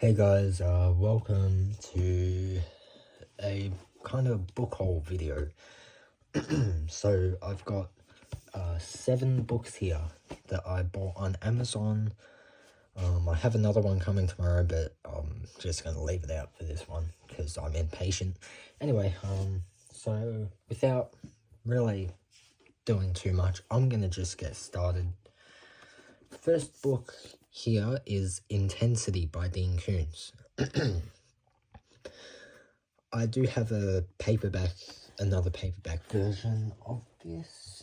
Hey guys, welcome to a kind of book haul video. So I've got 7 books here that I bought on Amazon. I have another one coming tomorrow, but I'm just going to leave it out for this one because I'm impatient. Anyway, so without really doing too much, I'm going to just get started. First book here is Intensity by Dean Koontz. I do have another paperback version of this.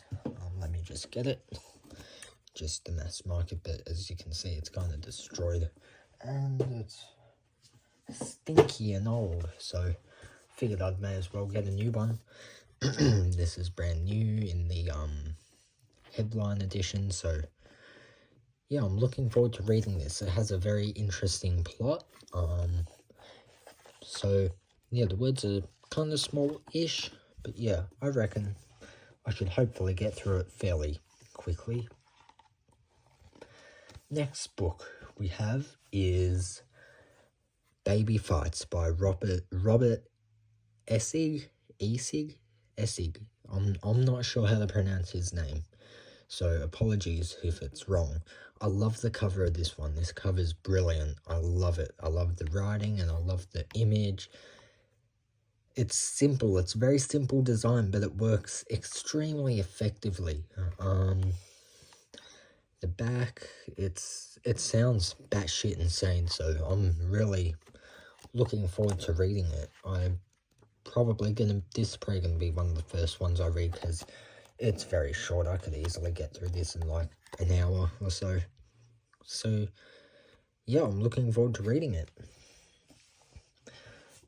Let me just get it. Just the mass market, but as you can see, it's kind of destroyed. And it's stinky and old, so figured I may as well get a new one. This is brand new in the headline edition, so yeah, I'm looking forward to reading this. It has a very interesting plot. So yeah, the words are kind of small-ish, but yeah, I reckon I should hopefully get through it fairly quickly. Next book we have is Baby Fights by Robert Essig. I'm not sure how to pronounce his name, so apologies if it's wrong. I love the cover of this one. This cover is brilliant. I love it. I love the writing and I love the image. It's simple. It's very simple design, but it works extremely effectively. The back, it sounds batshit insane, so I'm really looking forward to reading it. This is probably gonna be one of the first ones I read because it's very short. I could easily get through this in like an hour or so. So yeah, I'm looking forward to reading it.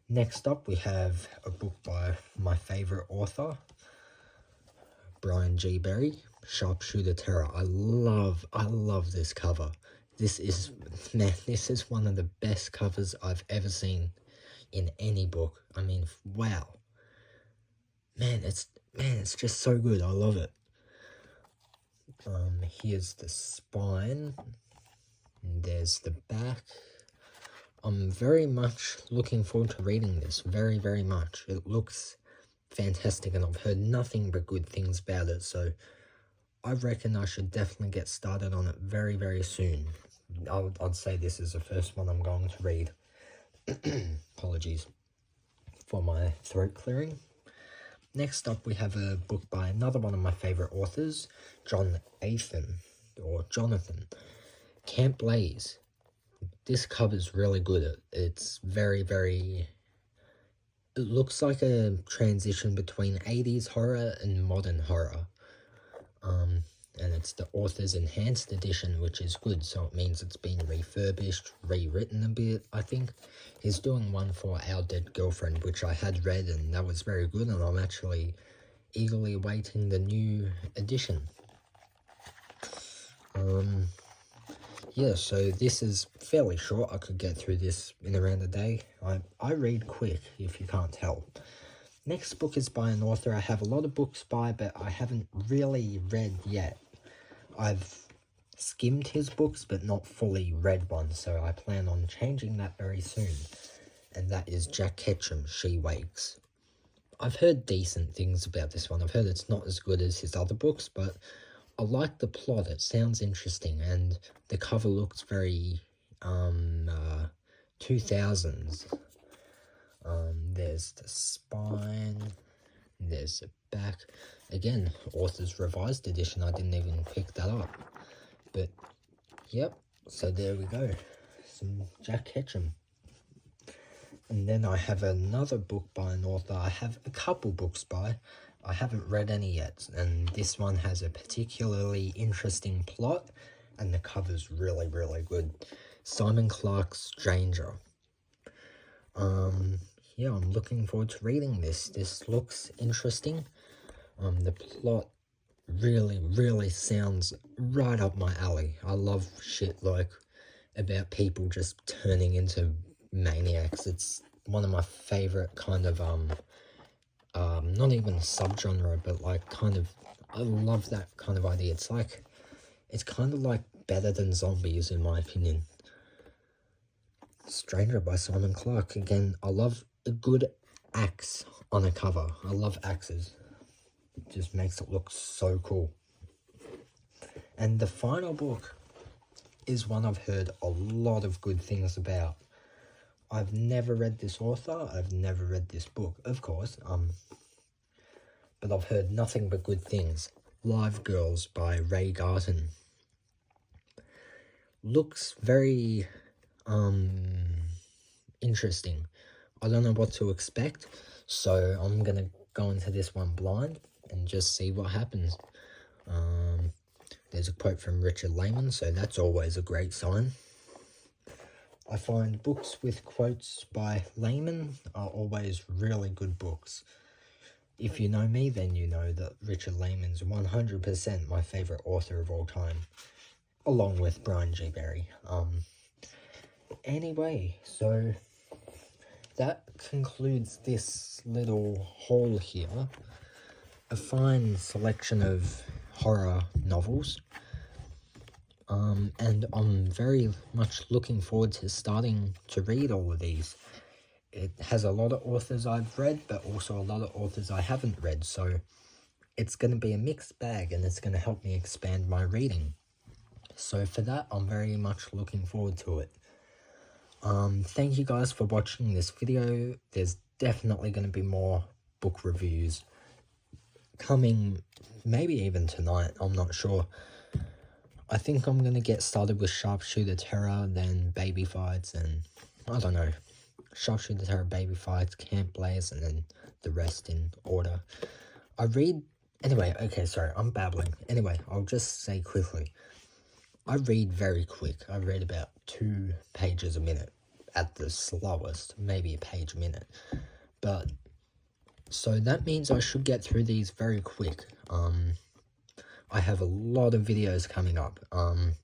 Next up, we have a book by my favorite author, Brian G. Berry, Sharpshooter Terror. I love this cover. This is one of the best covers I've ever seen in any book. I mean, wow. Man, it's just so good. I love it. Here's the spine. And there's the back. I'm very much looking forward to reading this. Very, very much. It looks fantastic, and I've heard nothing but good things about it, so I reckon I should definitely get started on it very, very soon. I'd say this is the first one I'm going to read. Apologies for my throat clearing. Next up, we have a book by another one of my favorite authors, Jonathan, Camp Blaze. This cover's really good. It's very, very... It looks like a transition between 80s horror and modern horror. And it's the author's enhanced edition, which is good, so it means it's been refurbished, rewritten a bit, I think. He's doing one for Our Dead Girlfriend, which I had read, and that was very good, and I'm actually eagerly awaiting the new edition. Yeah, so this is fairly short. I could get through this in around a day. I read quick, if you can't tell. Next book is by an author I have a lot of books by, but I haven't really read yet. I've skimmed his books, but not fully read one, so I plan on changing that very soon. And that is Jack Ketchum, She Wakes. I've heard decent things about this one. I've heard it's not as good as his other books, but I like the plot. It sounds interesting, and the cover looks very 2000s. There's the spine, there's the back. Again, author's revised edition. I didn't even pick that up, but yep. So there we go, some Jack Ketchum. And then I have another book by an author I have a couple books by. I haven't read any yet, and this one has a particularly interesting plot, and the cover's really, really good. Simon Clarke's Stranger. Yeah, I'm looking forward to reading this. This looks interesting. The plot really, really sounds right up my alley. I love shit like about people just turning into maniacs. It's one of my favorite kind of not even a subgenre, but like kind of, I love that kind of idea. It's kind of like better than zombies in my opinion. Stranger by Simon Clark. Again, I love a good axe on a cover. I love axes. It just makes it look so cool. And the final book is one I've heard a lot of good things about. I've never read this author. I've never read this book, of course. But I've heard nothing but good things. Live Girls by Ray Garton. Looks very interesting. I don't know what to expect, so I'm gonna go into this one blind and just see what happens. There's a quote from Richard Lehman, so that's always a great sign. I find books with quotes by Lehman are always really good books. If you know me, then you know that Richard Lehman's 100% my favourite author of all time, along with Brian G. Berry. Anyway, so that concludes this little haul here. A fine selection of horror novels. And I'm very much looking forward to starting to read all of these. It has a lot of authors I've read, but also a lot of authors I haven't read, so it's going to be a mixed bag, and it's going to help me expand my reading. So for that, I'm very much looking forward to it. Thank you guys for watching this video. There's definitely going to be more book reviews coming, maybe even tonight, I'm not sure. I think I'm going to get started with Sharpshooter Terror, then Baby Fights, and I don't know. Sharpshooter Terror, Baby Fights, Camp Blaze, and then the rest in order. Anyway, okay, sorry, I'm babbling. Anyway, I'll just say quickly. I read very quick. I read about 2 pages a minute at the slowest, maybe a page a minute. But, so that means I should get through these very quick. I have a lot of videos coming up. I'm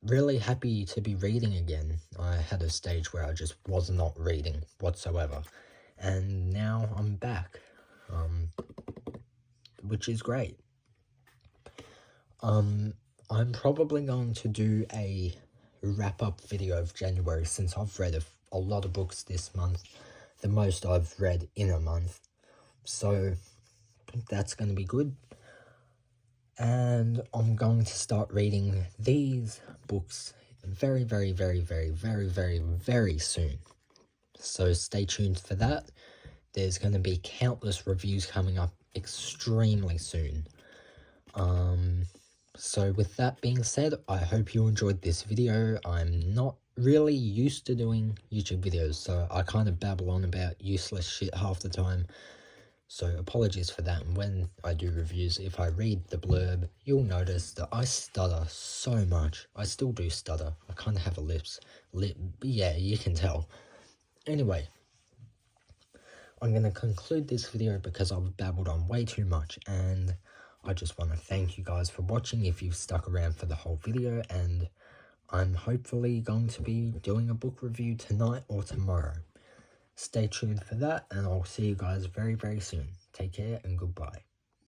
really happy to be reading again. I had a stage where I just was not reading whatsoever. And now I'm back, which is great. I'm probably going to do a wrap-up video of January, since I've read a lot of books this month, the most I've read in a month, so that's going to be good. And I'm going to start reading these books very, very, very, very, very, very, very soon, so stay tuned for that. There's going to be countless reviews coming up extremely soon. So with that being said, I hope you enjoyed this video. I'm not really used to doing YouTube videos, so I kind of babble on about useless shit half the time. So apologies for that, and when I do reviews, if I read the blurb, you'll notice that I stutter so much. I still do stutter. I kind of have a yeah, you can tell. Anyway, I'm going to conclude this video because I've babbled on way too much, and I just want to thank you guys for watching if you've stuck around for the whole video, and I'm hopefully going to be doing a book review tonight or tomorrow. Stay tuned for that, and I'll see you guys very, very soon. Take care and goodbye.